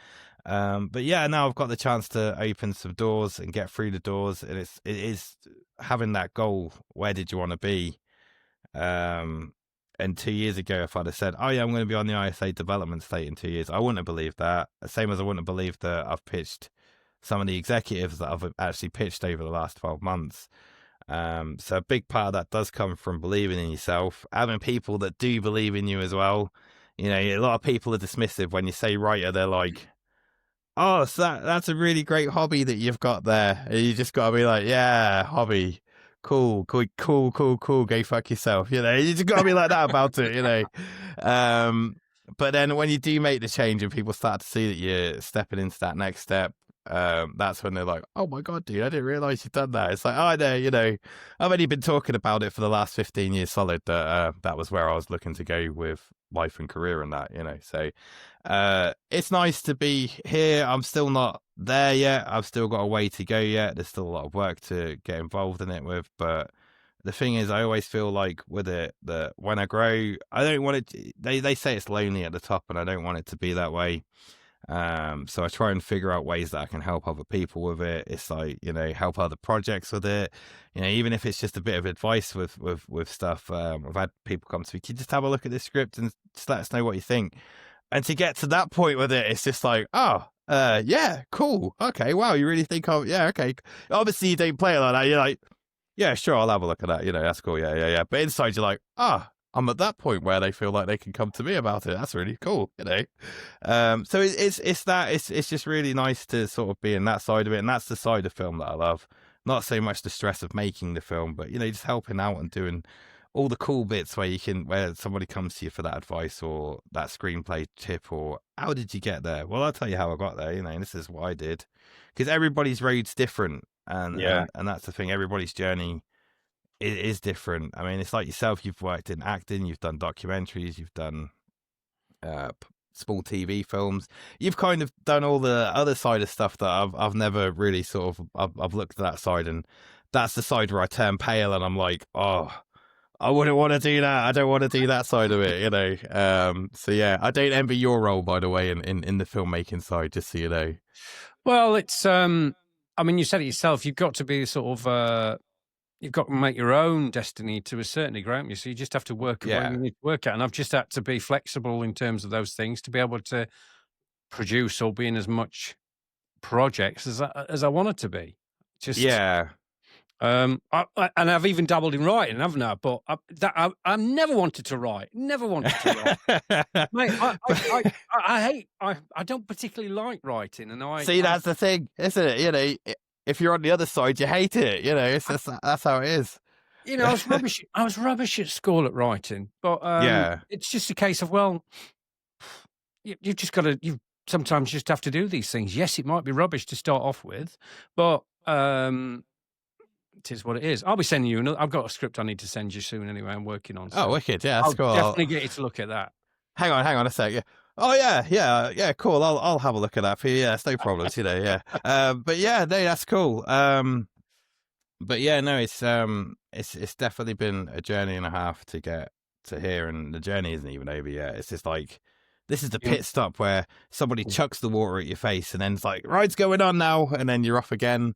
But yeah, now I've got the chance to open some doors and get through the doors, and it is having that goal. Where did you want to be? And 2 years ago, if I'd have said, "Oh yeah, I'm going to be on the ISA development slate in 2 years," I wouldn't have believed that. Same as I wouldn't have believed that I've pitched some of the executives that I've actually pitched over the last 12 months. So a big part of that does come from believing in yourself, having people that do believe in you as well. A lot of people are dismissive when you say writer. They're like, "Oh, so that's a really great hobby that you've got there." And you just got to be like, "Yeah, hobby. Cool. Go fuck yourself." You just got to be like that about it, But then when you do make the change and people start to see that you're stepping into that next step, that's when they're like, "Oh my God, dude, I didn't realize you'd done that." It's like, "Oh, no, I've only been talking about it for the last 15 years solid that that was where I was looking to go with life and career and that, So it's nice to be here. I'm still not there yet. I've still got a way to go yet. There's still a lot of work to get involved in it with. But the thing is, I always feel like with it that when I grow, I don't want it. They say it's lonely at the top, and I don't want it to be that way. So I try and figure out ways that I can help other people with it. It's like, help other projects with it. Even if it's just a bit of advice with stuff. I've had people come to me, "Can you just have a look at this script and just let us know what you think?" And to get to that point with it, it's just like, yeah, cool. Okay, wow, you really think yeah, okay. Obviously you don't play it like that. You're like, "Yeah, sure, I'll have a look at that. That's cool. Yeah. But inside you're like, I'm at that point where they feel like they can come to me about it. That's really cool, you know. So it's just really nice to sort of be in that side of it, and that's the side of film that I love. Not so much the stress of making the film, but just helping out and doing all the cool bits where somebody comes to you for that advice or that screenplay tip or how did you get there? Well, I'll tell you how I got there, and this is what I did, because everybody's road's different, and that's the thing. Everybody's journey is different. I mean, it's like yourself. You've worked in acting, you've done documentaries, you've done small TV films. You've kind of done all the other side of stuff that I've never really sort of I've looked at that side, and that's the side where I turn pale and I'm like, oh, I wouldn't want to do that. I don't want to do that side of it, So yeah, I don't envy your role, by the way, in the filmmaking side, just so you know. Well, it's I mean, you said it yourself. You've got to be sort of you've got to make your own destiny to a certain degree, haven't you? So you just have to work at where you need to work at. And I've just had to be flexible in terms of those things to be able to produce or be in as much projects as I wanted to be. Just and I've even dabbled in writing, haven't I? But I never wanted to write. Never wanted to write. Mate, I hate. I don't particularly like writing, and see that's the thing, isn't it? If you're on the other side, you hate it. It's just, that's how it is. I was rubbish. I was rubbish at school at writing, but it's just a case of you've just got to. You sometimes just have to do these things. Yes, it might be rubbish to start off with, but it is what it is. I'll be sending you another. I've got a script I need to send you soon. Anyway, I'm working on. So oh, wicked! Yeah, that's cool. I'll definitely get you to look at that. Hang on a sec. Yeah. Oh yeah, cool. I'll have a look at that for you. Yeah, it's no problems, yeah. But yeah, no, that's cool. But yeah, no, it's definitely been a journey and a half to get to here, and the journey isn't even over yet. It's just like this is the pit stop where somebody chucks the water at your face, and then it's like ride's going on now, and then you're off again.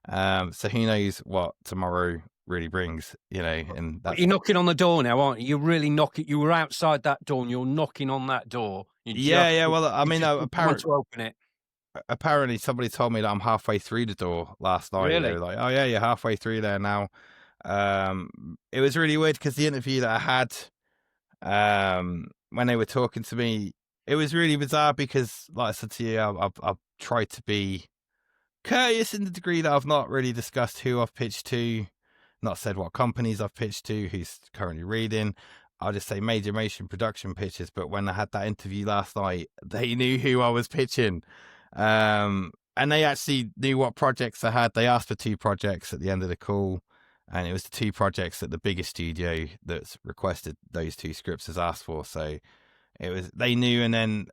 So who knows what tomorrow really brings, and that's... You're knocking on the door now, aren't you? You're really knocking. You were outside that door and you're knocking on that door. Well, I mean, apparently to open it. Apparently somebody told me that I'm halfway through the door last night. Really? They were like, oh yeah, you're halfway through there now. It was really weird because the interview that I had, when they were talking to me, it was really bizarre because, like I said to you, I've tried to be courteous in the degree that I've not really discussed who I've pitched to, not said what companies I've pitched to, who's currently reading. I'll just say major motion production pitches. But when I had that interview last night, they knew who I was pitching. And they actually knew what projects I had. They asked for 2 projects at the end of the call. And it was the 2 projects that the biggest studio that's requested those 2 scripts has asked for. So they knew, and then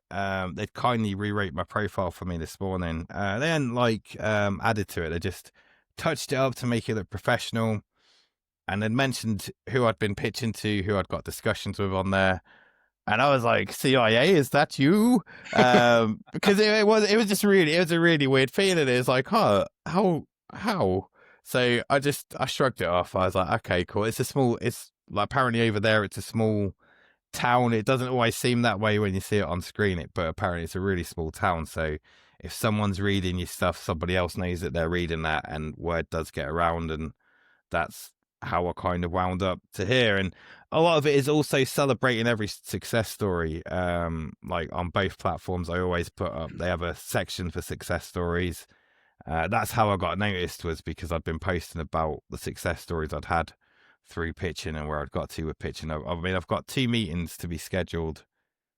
they'd kindly rewrote my profile for me this morning. They hadn't added to it. They just touched it up to make it look professional, and they'd mentioned who I'd been pitching to, who I'd got discussions with on there. And I was like, CIA, is that you? Because it was a really weird feeling. It was like, huh, how? So I shrugged it off. I was like, okay, cool. It's like apparently over there, it's a small town. It doesn't always seem that way when you see it on screen, but apparently it's a really small town. So if someone's reading your stuff, somebody else knows that they're reading that, and word does get around, and that's how I kind of wound up to here. And a lot of it is also celebrating every success story. Like on both platforms, I always put up, they have a section for success stories. That's how I got noticed, was because I'd been posting about the success stories I'd had through pitching and where I'd got to with pitching. I mean, I've got 2 meetings to be scheduled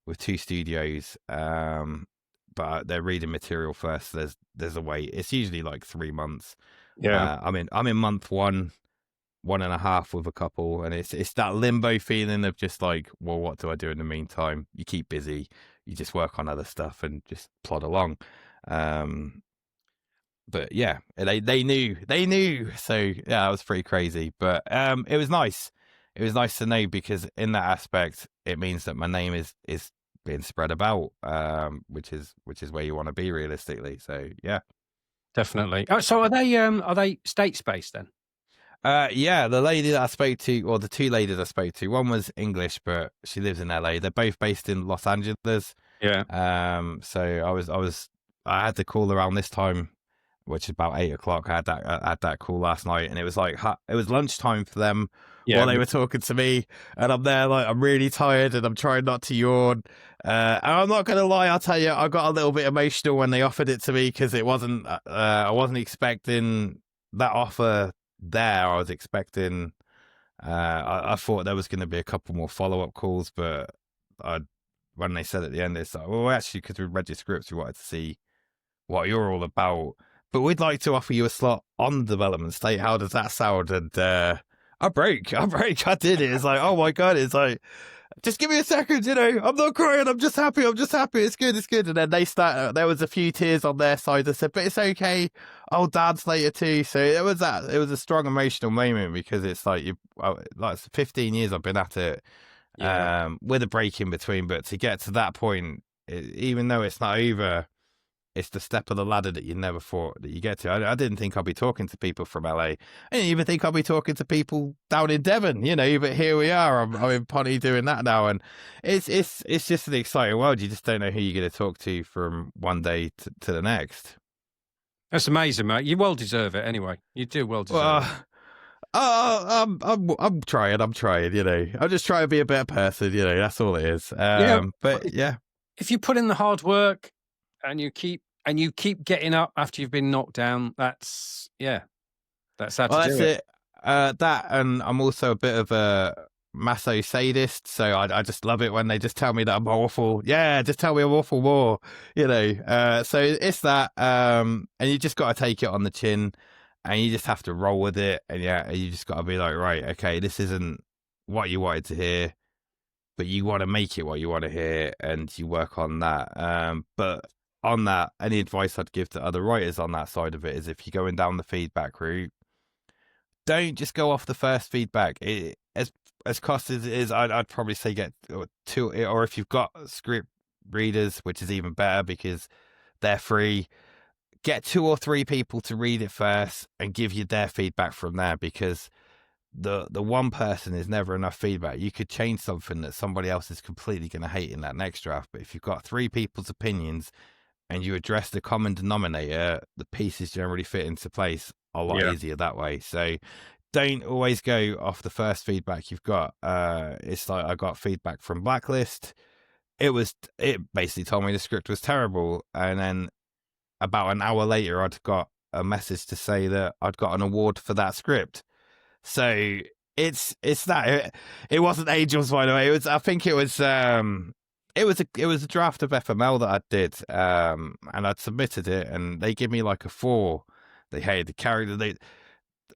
with 2 studios, but they're reading material first. There's a wait. It's usually like 3 months. Yeah. I'm in month 1.5 with a couple, and it's that limbo feeling of just like, well, what do I do in the meantime? You keep busy, you just work on other stuff and just plod along. But yeah, they knew. So yeah, it was pretty crazy, but it was nice. It was nice to know, because in that aspect, it means that my name is being spread about, which is where you want to be realistically. So yeah, definitely. So are they States based then? Yeah, the lady that I spoke to, or the 2 ladies I spoke to, one was English, but she lives in LA. They're both based in Los Angeles. Yeah. So I had to call around this time which is about 8 o'clock. I had that call last night, and it was like it was lunchtime for them Yeah. while they were talking to me, and I'm there like I'm really tired, and I'm trying not to yawn. And I'm not gonna lie, I'll tell you, I got a little bit emotional when they offered it to me because it wasn't. I wasn't expecting that offer there. I was expecting. I thought there was going to be a couple more follow-up calls, but when they said at the end, it's like, well, actually, because we read your scripts, we wanted to see what you're all about, but we'd like to offer you a slot on the development slate. How does that sound? And I broke. I did it. It's like, oh my God. It's like, just give me a second, I'm not crying. I'm just happy. It's good. And then they start, there was a few tears on their side. I said, but it's okay. I'll dance later too. So it was a strong emotional moment because it's like, like 15 years I've been at it, with a break in between. But to get to that point, even though it's not over, it's the step of the ladder that you never thought that you get to. I didn't think I'd be talking to people from LA. I didn't even think I'd be talking to people down in Devon, but here we are. I'm in Ponty doing that now. And it's just an exciting world. You just don't know who you're going to talk to from one day to the next. That's amazing, mate. You well deserve it anyway. You do well deserve it. I'm trying, I'm just trying to be a better person, that's all it is. But yeah. If you put in the hard work, and you keep getting up after you've been knocked down, that's how to do it. That, and I'm also a bit of a maso sadist, so I just love it when they just tell me that I'm awful. Yeah, just tell me I'm awful more, so it's that, and you just got to take it on the chin, and you just have to roll with it, and you just got to be like, right, okay, this isn't what you wanted to hear, but you want to make it what you want to hear, and you work on that. But on that, any advice I'd give to other writers on that side of it is, if you're going down the feedback route, don't just go off the first feedback. As costly as it is, I'd probably say get two, or if you've got script readers, which is even better because they're free, get 2 or 3 people to read it first and give you their feedback from there, because the one person is never enough feedback. You could change something that somebody else is completely going to hate in that next draft, but if you've got 3 people's opinions and you address the common denominator, the pieces generally fit into place a lot easier that way. So don't always go off the first feedback you've got. It's like, I got feedback from Blacklist. It basically told me the script was terrible. And then about an hour later, I'd got a message to say that I'd got an award for that script. So it's that. It wasn't Angels, by the way. I think it was a draft of FML that I did, and I'd submitted it, and they give me like a 4. They hated the character.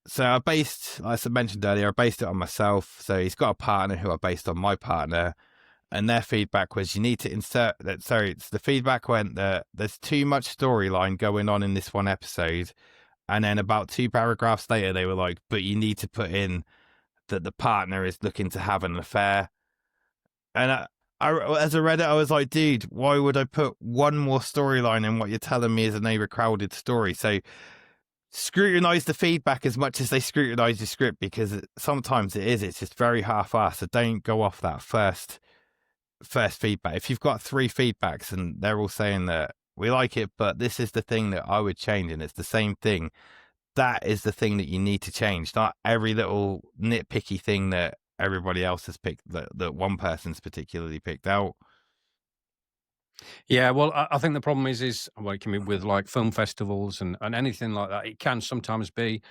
So as I mentioned earlier, I based it on myself. So he's got a partner who I based on my partner, and their feedback was, you need to insert that. Sorry, the feedback went that there's too much storyline going on in this one episode. And then about 2 paragraphs later, they were like, but you need to put in that the partner is looking to have an affair. And as I read it, I was like, dude, why would I put one more storyline in what you're telling me is an overcrowded story? So scrutinize the feedback as much as they scrutinize your script, because sometimes it's just very half-assed. So don't go off that first feedback. If you've got 3 feedbacks and they're all saying that we like it, but this is the thing that I would change, and it's the same thing, that is the thing that you need to change, not every little nitpicky thing that everybody else has picked, that one person's particularly picked out. Yeah, well, I think the problem is well, it can be with like film festivals and anything like that. It can sometimes be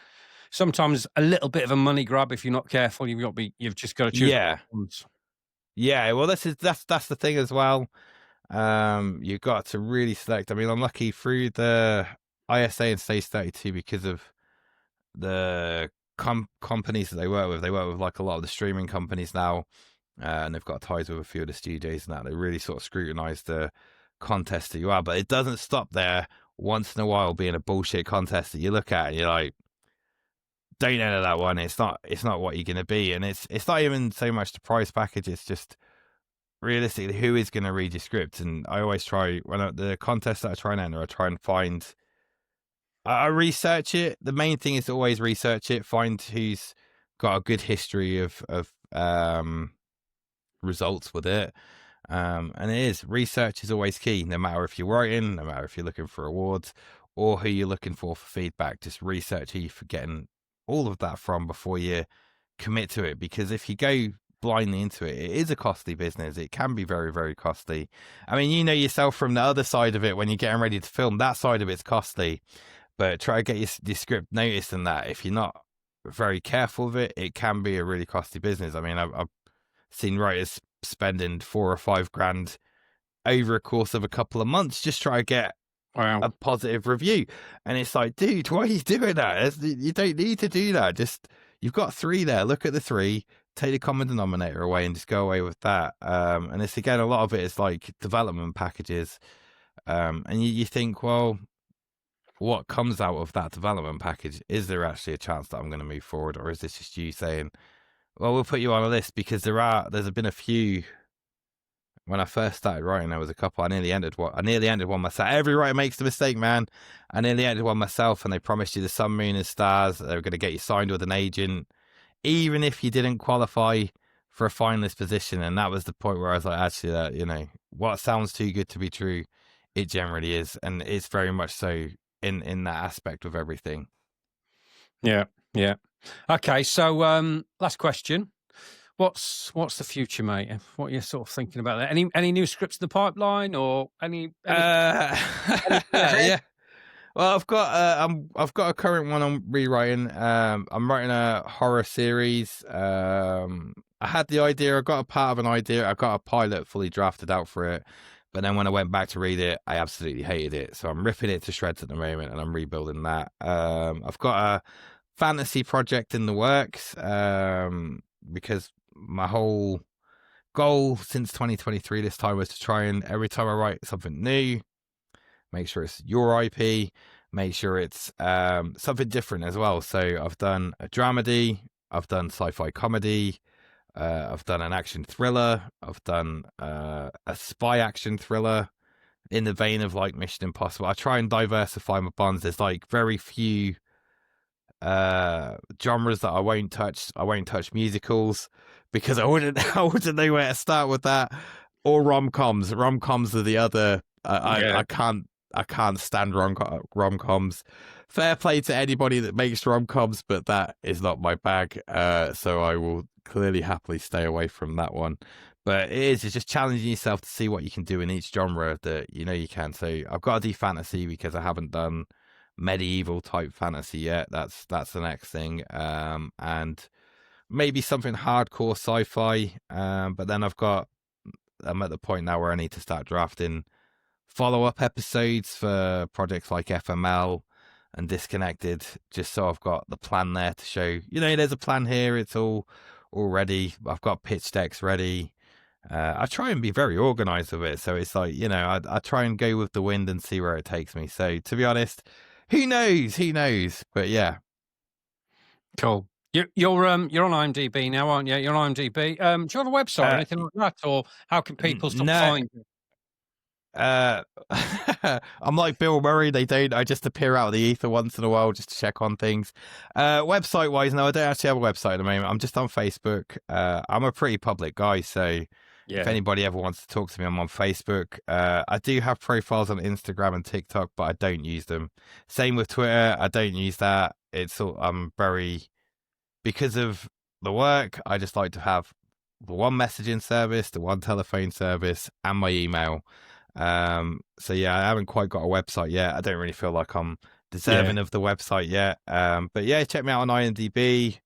a little bit of a money grab if you're not careful. You've just got to choose. Yeah. Well, that's the thing as well. You've got to really select. I mean, I'm lucky through the ISA and Stage 32 because of the companies that they work with. They work with like a lot of the streaming companies now, and they've got ties with a few of the studios and that. They really sort of scrutinize the contest that you are, but it doesn't stop there. Once in a while being a bullshit contest that you look at and you're like, don't enter that one. It's not what you're going to be. And it's not even so much the prize package. It's just realistically, who is going to read your script? And I always try, the contest that I try and enter, I try and find, I research it. The main thing is to always research it, find who's got a good history of results with it. And research is always key, no matter if you're writing, no matter if you're looking for awards. or who you're looking for feedback. Just research who you're getting all of that from before you commit to it, because if you go blindly into it, it is a costly business. It can be very, very costly. I mean, you know yourself from the other side of it, when you're getting ready to film, that side of it's costly, but try to get your script noticed, and that if you're not very careful with it, it can be a really costly business. I mean, I've seen writers spending 4 or 5 grand over a course of a couple of months just try to get Wow. a positive review, and it's like, dude, why are you doing that? You don't need to do that. Just, you've got 3 there, look at the 3, take the common denominator away and just go away with that. And it's, again, a lot of it is like development packages, and you think, well, what comes out of that development package? Is there actually a chance that I'm going to move forward, or is this just you saying, well, we'll put you on a list? Because there's been a few. When I first started writing, there was a couple. I nearly ended one myself. Every writer makes the mistake, man. I nearly ended one myself, and they promised you the sun, moon, and stars. They were going to get you signed with an agent, even if you didn't qualify for a finalist position. And that was the point where I was like, actually, that, you know, what sounds too good to be true, it generally is, and it's very much so in that aspect of everything. Yeah. Okay, so last question. What's the future, mate? What are you sort of thinking about that? Any new scripts in the pipeline, or any Yeah. Well, I've got a current one I'm rewriting. I'm writing a horror series. I had the idea. I got a part of an idea. I got a pilot fully drafted out for it, but then when I went back to read it, I absolutely hated it. So I'm ripping it to shreds at the moment, and I'm rebuilding that. I've got a fantasy project in the works, because my whole goal since 2023 this time was to try and, every time I write something new, make sure it's your IP, make sure it's something different as well. So I've done a dramedy, I've done sci-fi comedy, I've done an action thriller, I've done a spy action thriller in the vein of like Mission Impossible. I try and diversify my bonds. There's like very few genres that I won't touch. I won't touch musicals because I wouldn't know where to start with that, or rom-coms. Rom-coms are the other. I can't stand rom-coms. Fair play to anybody that makes rom-coms, but that is not my bag. So I will clearly happily stay away from that one. But it's just challenging yourself to see what you can do in each genre that you know you can. So I've got to do fantasy because I haven't done medieval type fantasy yet. That's the next thing. And maybe something hardcore sci-fi. But then I'm at the point now where I need to start drafting follow-up episodes for projects like FML and Disconnected, just so I've got the plan there to show, you know, there's a plan here. It's all ready. I've got pitch decks ready. I try and be very organized with it. So it's like, you know, I try and go with the wind and see where it takes me. So to be honest, who knows? But yeah. Cool. You're on IMDb now, aren't you? You're on IMDb. Do you have a website or anything like that, or how can people find you? I'm like Bill Murray. I just appear out of the ether once in a while just to check on things. Website wise, no, I don't actually have a website at the moment. I'm just on Facebook. I'm a pretty public guy, so if anybody ever wants to talk to me, I'm on Facebook. I do have profiles on Instagram and TikTok, but I don't use them. Same with Twitter. I don't use that. Because of the work, I just like to have the one messaging service, the one telephone service, and my email. So yeah, I haven't quite got a website yet. I don't really feel like I'm deserving of the website yet. But yeah, check me out on IMDb.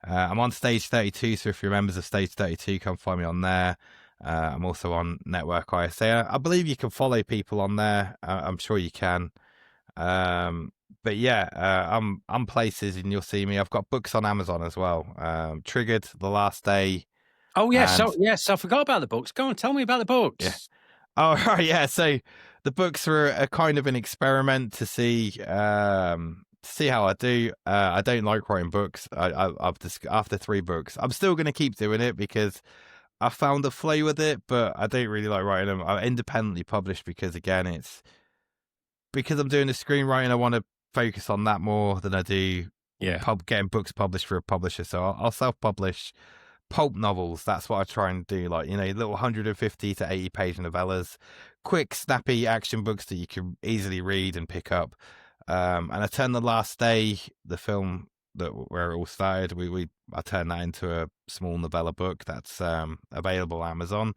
I'm on Stage 32, so if you're members of Stage 32, come find me on there. I'm also on Network ISA. I believe you can follow people on there. I'm sure you can. But yeah, I'm places and you'll see me. I've got books on Amazon as well. Triggered, The Last Day. Oh yes, I forgot about the books. Go on, tell me about the books. Yeah. Oh right, yeah. So the books were a kind of an experiment to see how I do. I don't like writing books. I've just, after 3 books, I'm still going to keep doing it because I found a flow with it, but I don't really like writing them. I'm independently published because, again, it's because I'm doing the screenwriting. I want to focus on that more than I do getting books published for a publisher. So I'll self-publish pulp novels. That's what I try and do, like, you know, little 150 to 80 page novellas, quick, snappy action books that you can easily read and pick up. and I turned The Last Day, the film where it all started. I turned that into a small novella book that's available on Amazon.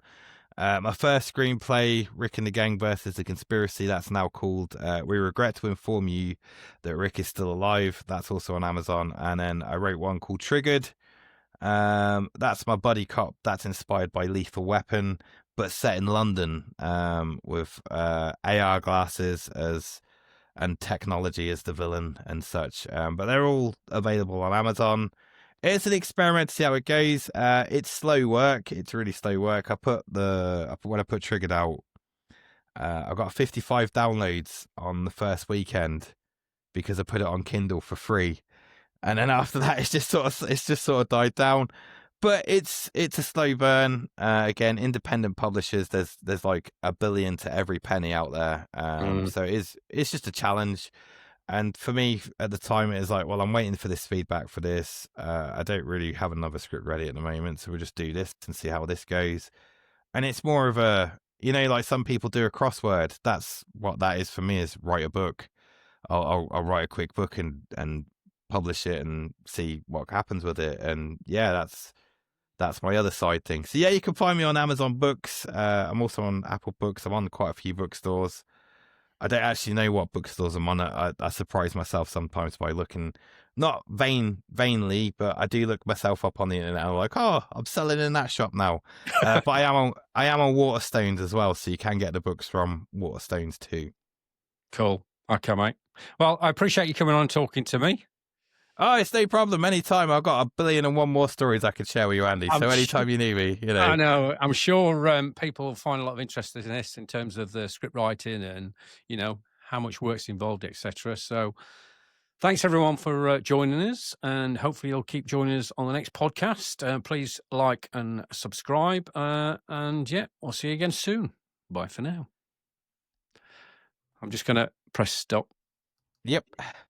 My first screenplay, Rick and the Gang versus the Conspiracy, that's now called We Regret to Inform You That Rick is Still Alive. That's also on Amazon. And then I wrote one called Triggered. That's my buddy cop. That's inspired by Lethal Weapon, but set in London, with AR glasses and technology as the villain and such. But they're all available on Amazon. It's an experiment to see how it goes. It's slow work. It's really slow work. When I put Triggered out, I got 55 downloads on the first weekend because I put it on Kindle for free, and then after that, it's just sort of died down. But it's a slow burn. Again, independent publishers. There's like a billion to every penny out there. So it's just a challenge. And for me, at the time, it was like, well, I'm waiting for this feedback for this. I don't really have another script ready at the moment, so we'll just do this and see how this goes. And it's more of a, like some people do a crossword. That's what that is for me, is write a book. I'll write a quick book and publish it and see what happens with it. And yeah, that's my other side thing. So yeah, you can find me on Amazon Books. I'm also on Apple Books. I'm on quite a few bookstores. I don't actually know what bookstores I'm on. I surprise myself sometimes by looking, not vainly, but I do look myself up on the internet. I'm like, oh, I'm selling in that shop now. But I am on Waterstones as well, so you can get the books from Waterstones too. Cool. Okay, mate. Well, I appreciate you coming on and talking to me. Oh, it's no problem. Anytime. I've got 1,000,001 more stories I could share with you, Andy. So anytime you need me, I know. I'm sure people will find a lot of interest in this in terms of the script writing and, how much work's involved, etc. So thanks, everyone, for joining us. And hopefully you'll keep joining us on the next podcast. Please like and subscribe. And yeah, we'll see you again soon. Bye for now. I'm just going to press stop. Yep.